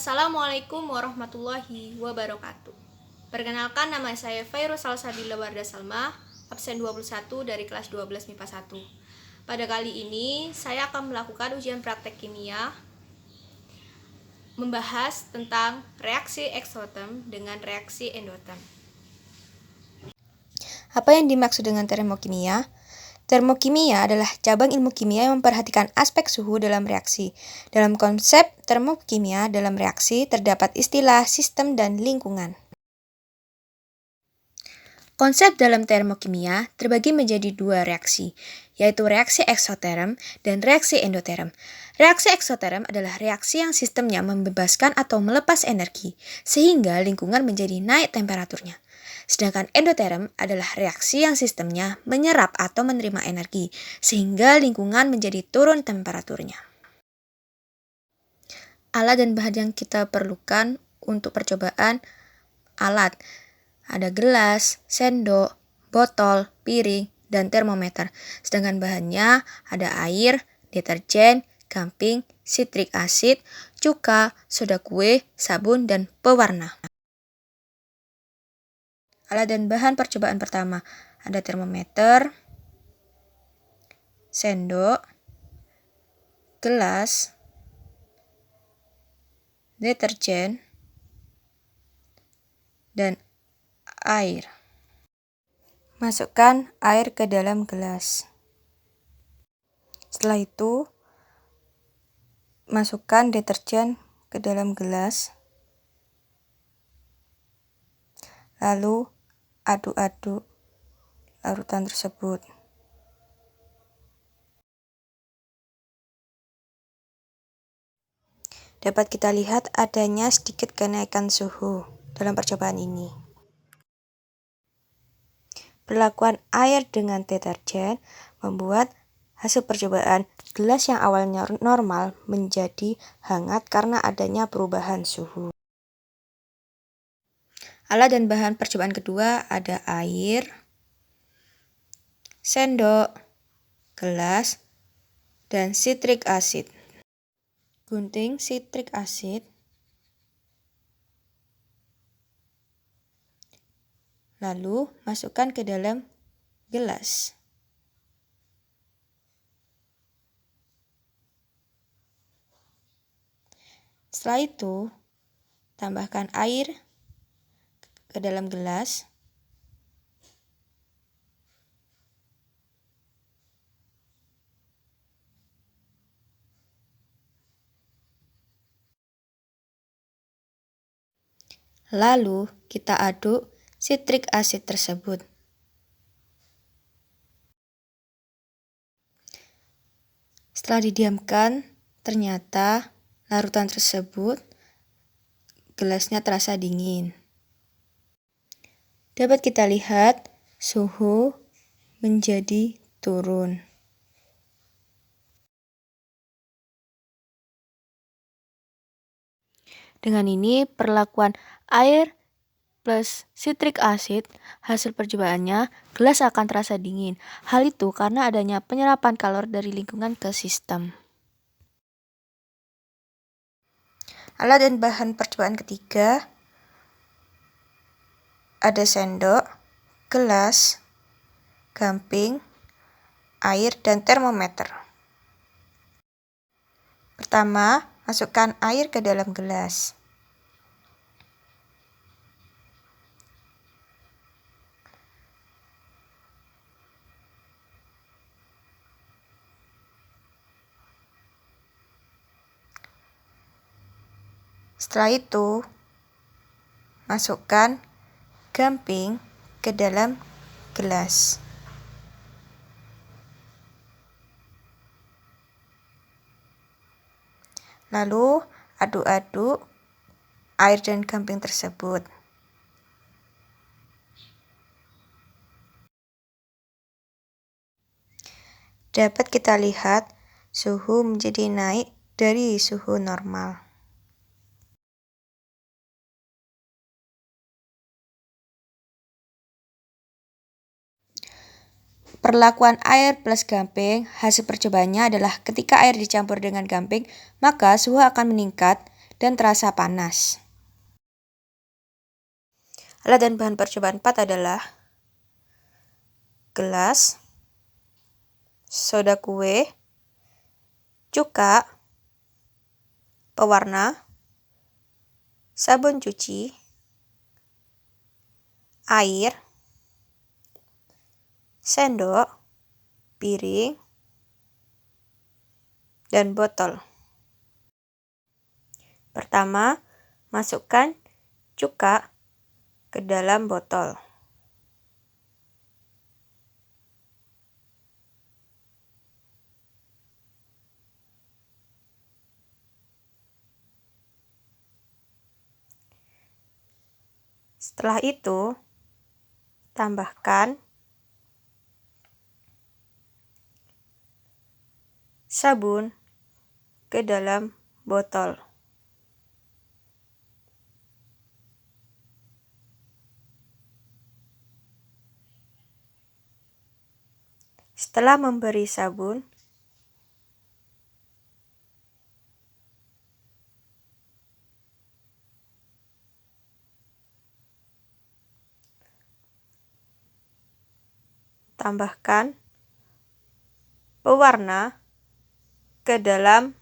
Assalamualaikum warahmatullahi wabarakatuh. Perkenalkan, nama saya Fairuz Salsabila Wardah Salma, absen 21 dari kelas 12 MIPA 1. Pada kali ini, saya akan melakukan ujian praktek kimia membahas tentang reaksi eksoterm dengan reaksi endoterm. Apa yang dimaksud dengan termokimia? Termokimia adalah cabang ilmu kimia yang memperhatikan aspek suhu dalam reaksi. Dalam konsep termokimia dalam reaksi terdapat istilah sistem dan lingkungan. Konsep dalam termokimia terbagi menjadi dua reaksi, yaitu reaksi eksoterm dan reaksi endoterm. Reaksi eksoterm adalah reaksi yang sistemnya membebaskan atau melepas energi, sehingga lingkungan menjadi naik temperaturnya. Sedangkan endoterm adalah reaksi yang sistemnya menyerap atau menerima energi, sehingga lingkungan menjadi turun temperaturnya. Alat dan bahan yang kita perlukan untuk percobaan alat. Ada gelas, sendok, botol, piring, dan termometer. Sedangkan bahannya ada air, deterjen, gamping, sitrik asid, cuka, soda kue, sabun, dan pewarna. Alat dan bahan percobaan pertama ada termometer, sendok, gelas, deterjen, dan air. Masukkan air ke dalam gelas. Setelah itu, masukkan deterjen ke dalam gelas. Lalu aduk-aduk larutan tersebut. Dapat kita lihat adanya sedikit kenaikan suhu dalam percobaan ini. Perlakuan air dengan deterjen membuat hasil percobaan gelas yang awalnya normal menjadi hangat karena adanya perubahan suhu. Alat dan bahan percobaan kedua ada air, sendok, gelas, dan sitrik asid. Gunting sitrik asid, lalu masukkan ke dalam gelas. Setelah itu, tambahkan air ke dalam gelas. Lalu kita aduk sitrik asid tersebut. Setelah didiamkan, ternyata larutan tersebut gelasnya terasa dingin. Dapat kita lihat suhu menjadi turun. Dengan ini perlakuan air plus sitrik asid, hasil percobaannya gelas akan terasa dingin. Hal itu karena adanya penyerapan kalor dari lingkungan ke sistem. Alat dan bahan percobaan ketiga ada sendok, gelas, gamping, air, dan termometer. Pertama, masukkan air ke dalam gelas. Setelah itu, masukkan gamping ke dalam gelas. Lalu aduk-aduk air dan gamping tersebut. Dapat kita lihat suhu menjadi naik dari suhu normal. Perlakuan air plus gamping, hasil percobaannya adalah ketika air dicampur dengan gamping, maka suhu akan meningkat dan terasa panas. Alat dan bahan percobaan 4 adalah gelas, soda kue, cuka, pewarna, sabun cuci, air, sendok, piring, dan botol. Pertama, masukkan cuka ke dalam botol. Setelah itu, tambahkan sabun ke dalam botol. Setelah memberi sabun, tambahkan pewarna ke dalam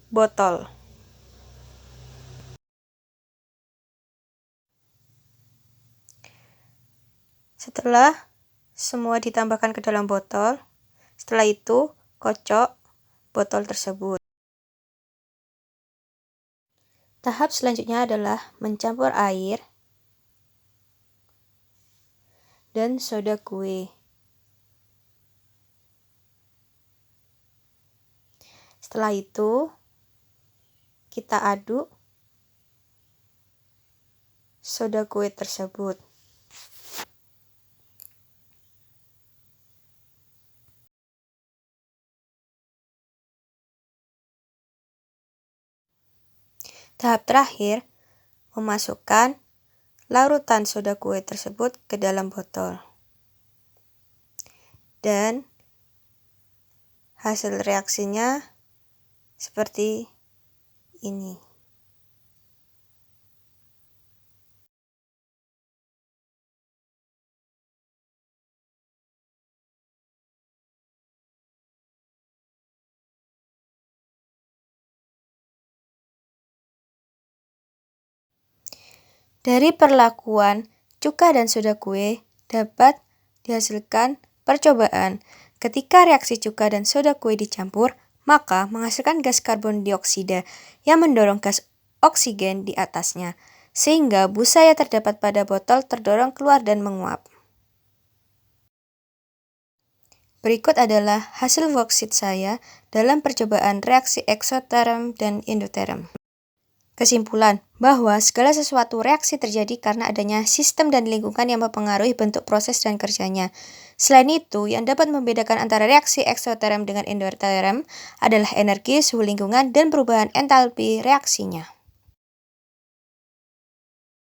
botol. Setelah semua ditambahkan ke dalam botol, setelah itu kocok botol tersebut. Tahap selanjutnya adalah mencampur air dan soda kue. Setelah itu, kita aduk soda kue tersebut. Tahap terakhir, memasukkan larutan soda kue tersebut ke dalam botol. Dan hasil reaksinya seperti ini. Dari perlakuan cuka dan soda kue dapat dihasilkan percobaan. Ketika reaksi cuka dan soda kue dicampur, maka menghasilkan gas karbon dioksida yang mendorong gas oksigen di atasnya, sehingga busa yang terdapat pada botol terdorong keluar dan menguap. Berikut adalah hasil worksheet saya dalam percobaan reaksi eksoterm dan endoterm. Kesimpulan, bahwa segala sesuatu reaksi terjadi karena adanya sistem dan lingkungan yang mempengaruhi bentuk proses dan kerjanya. Selain itu, yang dapat membedakan antara reaksi eksoterm dengan endoterm adalah energi, suhu lingkungan, dan perubahan entalpi reaksinya.